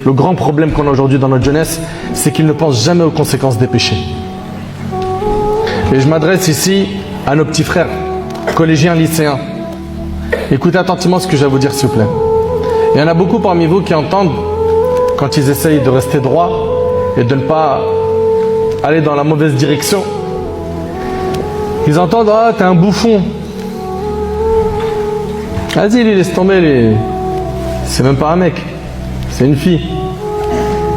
Le grand problème qu'on a aujourd'hui dans notre jeunesse, c'est qu'ils ne pensent jamais aux conséquences des péchés. Et je m'adresse ici à nos petits frères, collégiens, lycéens. Écoutez attentivement ce que j'ai à vous dire, s'il vous plaît. Il y en a beaucoup parmi vous qui entendent, quand ils essayent de rester droits et de ne pas aller dans la mauvaise direction, ils entendent « Ah, t'es un bouffon !» Vas-y, lui, laisse tomber, c'est même pas un mec, c'est une fille.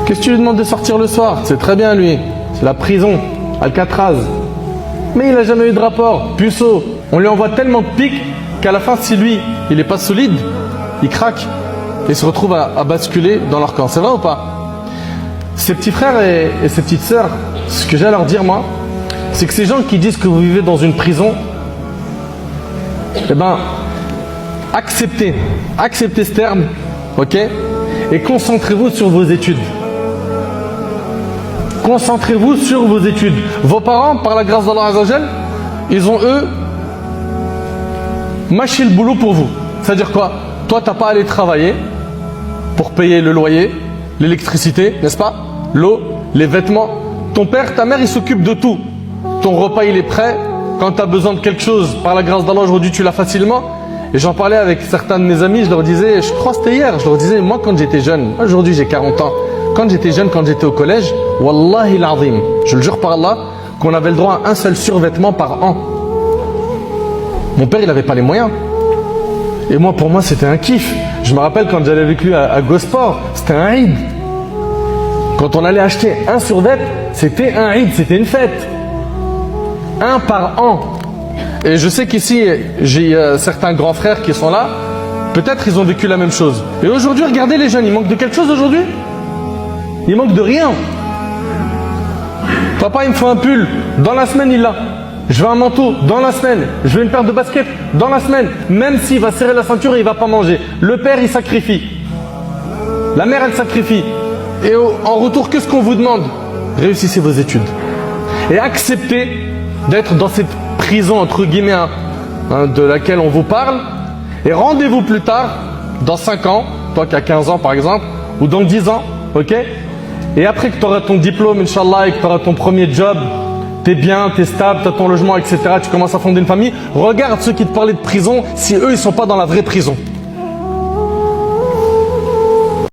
Qu'est-ce que tu lui demandes de sortir le soir? C'est très bien, lui, c'est la prison, Alcatraz. Mais il n'a jamais eu de rapport, puceau. On lui envoie tellement de piques qu'à la fin, si lui, il n'est pas solide, il craque et se retrouve à basculer dans leur camp. C'est vrai ou pas? Ces petits frères et ces petites sœurs, ce que j'ai à leur dire, moi, c'est que ces gens qui disent que vous vivez dans une prison, eh ben, acceptez ce terme, ok? Et concentrez-vous sur vos études. Concentrez-vous sur vos études. Vos parents, par la grâce d'Allah Azza wa Jal, ils ont, eux, mâché le boulot pour vous. C'est-à-dire quoi? Toi, tu n'as pas à aller travailler pour payer le loyer, l'électricité, n'est-ce pas? L'eau, les vêtements. Ton père, ta mère, ils s'occupent de tout. Ton repas, il est prêt. Quand tu as besoin de quelque chose, par la grâce d'Allah, aujourd'hui, tu l'as facilement. Et j'en parlais avec certains de mes amis, je leur disais, je crois que c'était hier, je leur disais, moi quand j'étais jeune, aujourd'hui j'ai 40 ans, quand j'étais jeune, quand j'étais au collège, Wallahi l'azim, je le jure par Allah, qu'on avait le droit à un seul survêtement par an. Mon père, il n'avait pas les moyens. Et moi, pour moi, c'était un kiff. Je me rappelle quand j'allais avec lui à Gosport, c'était un Eid. Quand on allait acheter un survêt, c'était un Eid, c'était une fête. Un par an. Et je sais qu'ici, j'ai certains grands frères qui sont là. Peut-être ils ont vécu la même chose. Et aujourd'hui, regardez les jeunes, ils manquent de quelque chose aujourd'hui? Ils manquent de rien. Papa, il me faut un pull. Dans la semaine, il l'a. Je veux un manteau. Dans la semaine. Je veux une paire de baskets. Dans la semaine. Même s'il va serrer la ceinture, il ne va pas manger. Le père, il sacrifie. La mère, elle sacrifie. Et en retour, qu'est-ce qu'on vous demande? Réussissez vos études. Et acceptez d'être dans cette prison entre guillemets de laquelle on vous parle, et rendez-vous plus tard, dans 5 ans, toi qui as 15 ans par exemple, ou dans 10 ans, ok? Et après que tu auras ton diplôme, Inch'Allah, et que tu auras ton premier job, t'es bien, t'es stable, t'as ton logement, etc., tu commences à fonder une famille, regarde ceux qui te parlaient de prison, si eux ils sont pas dans la vraie prison.